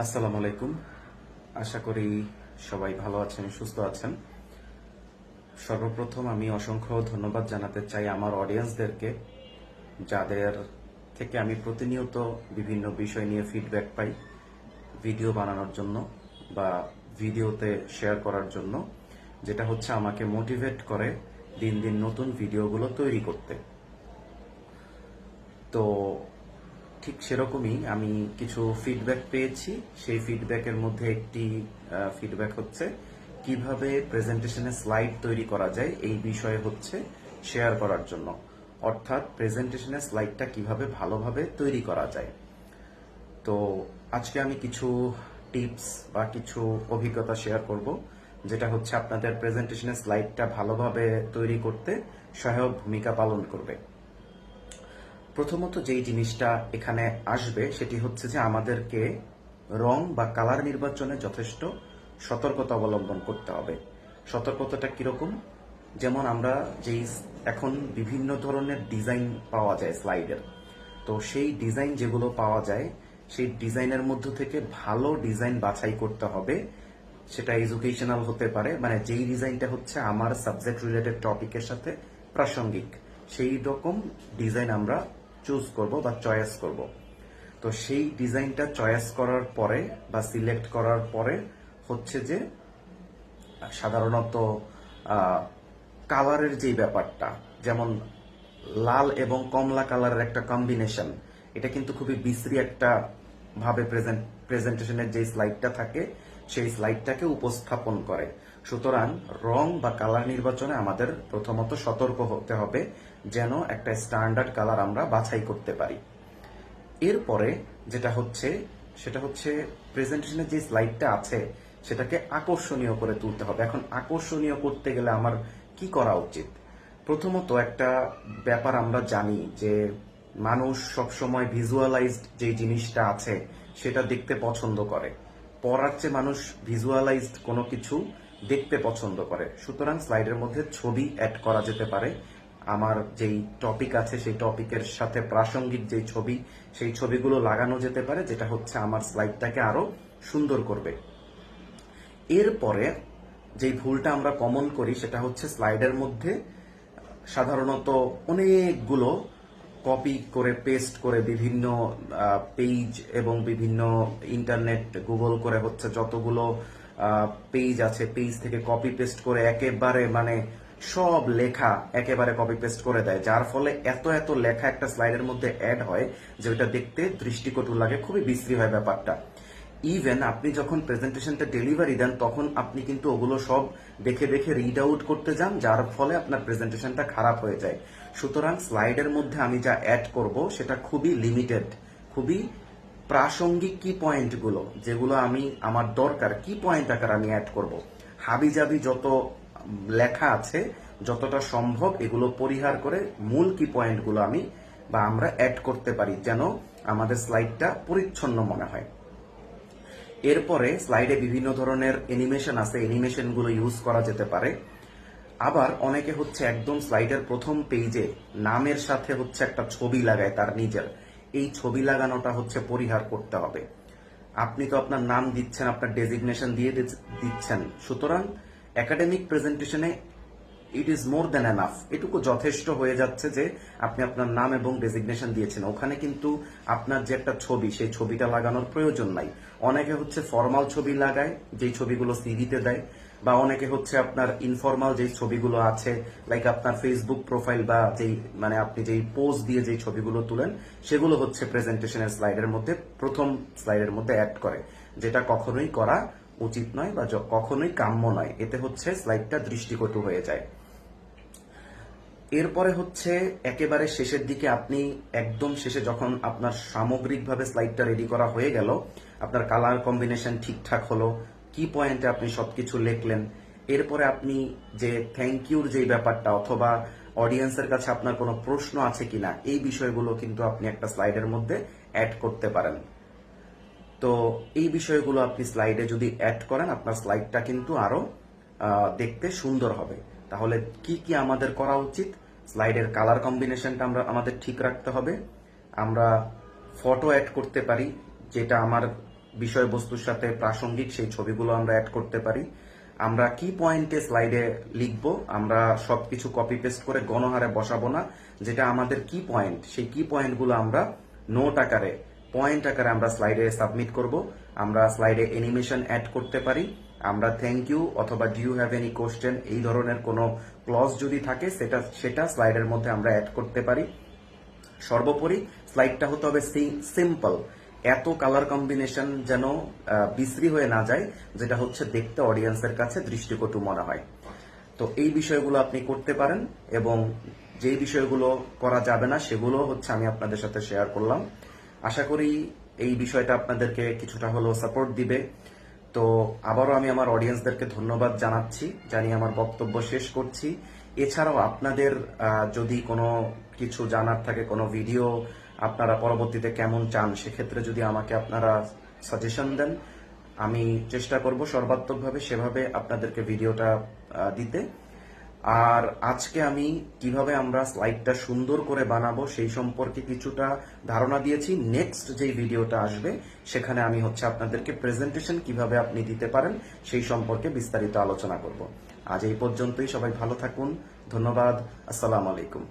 আসসালামু আলাইকুম। আশা করি সবাই ভালো আছেন, সুস্থ আছেন। সর্বপ্রথম আমি অসংখ্য ধন্যবাদ জানাতে চাই আমার অডিয়েন্সদেরকে, যাদের থেকে আমি প্রতিনিয়ত বিভিন্ন বিষয় নিয়ে ফিডব্যাক পাই ভিডিও বানানোর জন্য বা ভিডিওতে শেয়ার করার জন্য, যেটা হচ্ছে আমাকে মোটিভেট করে দিন দিন নতুন ভিডিওগুলো তৈরি করতে। তো ঠিক সেরকমই আমি কিছু ফিডব্যাক পেয়েছি। সেই ফিডব্যাকের মধ্যে একটি ফিডব্যাক হচ্ছে কিভাবে প্রেজেন্টেশনে স্লাইড তৈরি করা যায়, এই বিষয়ে হচ্ছে শেয়ার করার জন্য। অর্থাৎ প্রেজেন্টেশনের স্লাইডটা কিভাবে ভালোভাবে তৈরি করা যায়। তো আজকে আমি কিছু টিপস বা কিছু অভিজ্ঞতা শেয়ার করব, যেটা হচ্ছে আপনাদের প্রেজেন্টেশনের স্লাইডটা ভালোভাবে তৈরি করতে সহায়ক ভূমিকা পালন করবে। প্রথমত যেই জিনিসটা এখানে আসবে সেটি হচ্ছে যে আমাদেরকে রং বা কালার নির্বাচনে যথেষ্ট সতর্কতা অবলম্বন করতে হবে। সতর্কতাটা কিরকম? যেমন আমরা যেই এখন বিভিন্ন ধরনের ডিজাইন পাওয়া যায় স্লাইডের, তো সেই ডিজাইন যেগুলো পাওয়া যায় সেই ডিজাইনের মধ্য থেকে ভালো ডিজাইন বাছাই করতে হবে। সেটা এডুকেশনাল হতে পারে, মানে যেই ডিজাইনটা হচ্ছে আমার সাবজেক্ট রিলেটেড টপিকের সাথে প্রাসঙ্গিক, সেই রকম ডিজাইন আমরা চুজ করব বা চয়েস করব। তো সেই ডিজাইনটা চয়েস করার পরে বা সিলেক্ট করার পরে হচ্ছে যে সাধারণত কালারের যে ব্যাপারটা, যেমন লাল এবং কমলা কালারের একটা কম্বিনেশন, এটা কিন্তু খুবই বিশ্রী একটা ভাবে প্রেজেন্টেশনের যে স্লাইডটা থাকে সেই স্লাইডটাকে উপস্থাপন করে। সুতরাং রং বা কালার নির্বাচনে আমাদের প্রথমত সতর্ক হতে হবে, যেন একটা স্ট্যান্ডার্ড কালার আমরা বাছাই করতে পারি। এরপরে যেটা হচ্ছে সেটা হচ্ছে প্রেজেন্টেশনের যে স্লাইডটা আছে সেটাকে আকর্ষণীয় করে তুলতে হবে। এখন আকর্ষণীয় করতে গেলে আমার কি করা উচিত? প্রথমত একটা ব্যাপার আমরা জানি যে মানুষ সবসময় ভিজুয়ালাইজড যে জিনিসটা আছে সেটা দেখতে পছন্দ করে। পড়ার চেয়ে মানুষ ভিজুয়ালাইজড কোনো কিছু দেখতে পছন্দ করে। সুতরাং স্লাইডের মধ্যে ছবি অ্যাড করা যেতে পারে। আমার যেই টপিক আছে সেই টপিকের সাথে প্রাসঙ্গিক যেই ছবি, সেই ছবিগুলো লাগানো যেতে পারে, যেটা হচ্ছে আমার স্লাইডটাকে আরো সুন্দর করবে। এরপরে যেই ভুলটা আমরা কমন করি সেটা হচ্ছে স্লাইডের মধ্যে সাধারণত অনেকগুলো কপি করে পেস্ট করে বিভিন্ন পেজ এবং বিভিন্ন ইন্টারনেট গুগল করে হচ্ছে যতগুলো পেজ আছে পেজ থেকে কপি পেস্ট করে একেবারে মানে সব লেখা একেবারে কপি পেস্ট করে দেয়, যার ফলে এত এত লেখা একটা স্লাইডের মধ্যে অ্যাড হয় যে ওইটা দেখতে দৃষ্টিকটু লাগে, খুবই বিশ্রী হয় ব্যাপারটা। ইভেন আপনি যখন প্রেজেন্টেশনটা ডেলিভারি দেন তখন আপনি কিন্তু ওগুলো সব দেখে দেখে রিড আউট করতে যান, যার ফলে আপনার প্রেজেন্টেশনটা খারাপ হয়ে যায়। সুতরাং স্লাইডের মধ্যে আমি যা অ্যাড করব সেটা খুবই লিমিটেড, খুবই প্রাসঙ্গিক কি পয়েন্টগুলো, যেগুলো আমি আমার দরকার কি পয়েন্ট আকার আমি অ্যাড করব। হাবিজাবি যত লেখা আছে যতটা সম্ভব এগুলো পরিহার করে মূল কি পয়েন্টগুলো আমি বা আমরা অ্যাড করতে পারি, যেন আমাদের স্লাইডটা পরিচ্ছন্ন মনে হয়। এরপরে স্লাইডে বিভিন্ন ধরনের অ্যানিমেশন আছে, অ্যানিমেশনগুলো ইউজ করা যেতে পারে। আবার অনেকে হচ্ছে একদম স্লাইডের প্রথম পেজে নামের সাথে হচ্ছে একটা ছবি লাগায় তার নিজের, এই ছবি লাগানোটা হচ্ছে পরিহার করতে হবে। আপনি তো আপনার নাম দিচ্ছেন, আপনার ডেজিগনেশন দিয়ে দিচ্ছেন, সুতরাং একাডেমিক প্রেজেন্টেশনে it is more than enough, এটুকু যথেষ্ট হয়ে যাচ্ছে যে আপনি আপনার নাম এবং ডেজিগনেশন দিয়েছেন। ওখানে কিন্তু আপনার যে একটা ছবি সেই ছবিটা লাগানোর প্রয়োজন নাই। অনেকে হচ্ছে ফর্মাল ছবি লাগায় যেই ছবিগুলো সিভিতে দেয়, বা অনেকে হচ্ছে আপনার ইনফর্মাল যেই ছবিগুলো আছে লাইক আপনার ফেসবুক প্রোফাইল বা যেই মানে আপনি যেই পোজ দিয়ে যেই ছবিগুলো তুলেন সেগুলো হচ্ছে প্রেজেন্টেশনের স্লাইডের মধ্যে প্রথম স্লাইডের মধ্যে অ্যাড করে, যেটা কখনোই করা উচিত নয় বা কখনোই কাম্য নয়। এতে হচ্ছে স্লাইডটা দৃষ্টিকটু হয়ে যায়। এরপরে হচ্ছে একেবারে শেষের দিকে আপনি একদম শেষে যখন আপনার সামগ্রিকভাবে স্লাইডটা রেডি করা হয়ে গেল, আপনার কালার কম্বিনেশন ঠিকঠাক হলো, কি পয়েন্টে আপনি সবকিছু লিখলেন, এরপরে আপনি যে থ্যাংক ইউর যে ব্যাপারটা অথবা অডিয়েন্সের কাছে আপনার কোনো প্রশ্ন আছে কিনা এই বিষয়গুলো কিন্তু আপনি একটা স্লাইডের মধ্যে অ্যাড করতে পারেন। তো এই বিষয়গুলো আপনি স্লাইডে যদি অ্যাড করেন আপনার স্লাইডটা কিন্তু আরো দেখতে সুন্দর হবে। তাহলে কি কি আমাদের করা উচিত? স্লাইডের কালার কম্বিনেশনটা আমাদের ঠিক রাখতে হবে। আমরা ফটো অ্যাড করতে পারি, যেটা আমার বিষয়বস্তুর সাথে প্রাসঙ্গিক সেই ছবিগুলো আমরা অ্যাড করতে পারি। আমরা কি পয়েন্টে স্লাইডে লিখবো, আমরা সবকিছু কপি পেস্ট করে গণহারে বসাবো না। যেটা আমাদের কি পয়েন্ট, সেই কি পয়েন্টগুলো আমরা নোট আকারে, পয়েন্ট আকারে আমরা স্লাইডে সাবমিট করব। আমরা স্লাইডে অ্যানিমেশন অ্যাড করতে পারি। আমরা থ্যাংক ইউ অথবা do you have any question, এই ধরনের কোনো ক্লজ যদি থাকে সেটা স্লাইডের মধ্যে আমরা অ্যাড করতে পারি। সর্বোপরি স্লাইডটা হতে হবে সিম্পল, এত কালার কম্বিনেশন যেন বিশ্রী হয়ে না যায়, যেটা হচ্ছে দেখতে অডিয়েন্সের কাছে দৃষ্টিকটু মনে হয়। তো এই বিষয়গুলো আপনি করতে পারেন, এবং যেই বিষয়গুলো করা যাবে না সেগুলো হচ্ছে আমি আপনাদের সাথে শেয়ার করলাম। আশা করি এই বিষয়টা আপনাদেরকে কিছুটা হলেও সাপোর্ট দিবে। তো আবারও আমি আমার অডিয়েন্সদেরকে ধন্যবাদ জানিয়ে আমার বক্তব্য শেষ করছি। এছাড়াও আপনাদের যদি কোনো কিছু জানার থাকে, কোনো ভিডিও আপনারা পরবর্তীতে কেমন চান, সেক্ষেত্রে যদি আমাকে আপনারা সাজেশন দেন, আমি চেষ্টা করব সর্বাত্মকভাবে সেভাবে আপনাদেরকে ভিডিওটা দিতে। আর আজকে আমি কিভাবে আমরা স্লাইডটা সুন্দর করে বানাবো সেই সম্পর্কে কিছুটা ধারণা দিয়েছি। নেক্সট যেই ভিডিওটা আসবে সেখানে আমি হচ্ছে আপনাদেরকে প্রেজেন্টেশন কিভাবে আপনি দিতে পারেন সেই সম্পর্কে বিস্তারিত আলোচনা করব। আজ এই পর্যন্তই, সবাই ভালো থাকুন, ধন্যবাদ, আসসালামু আলাইকুম।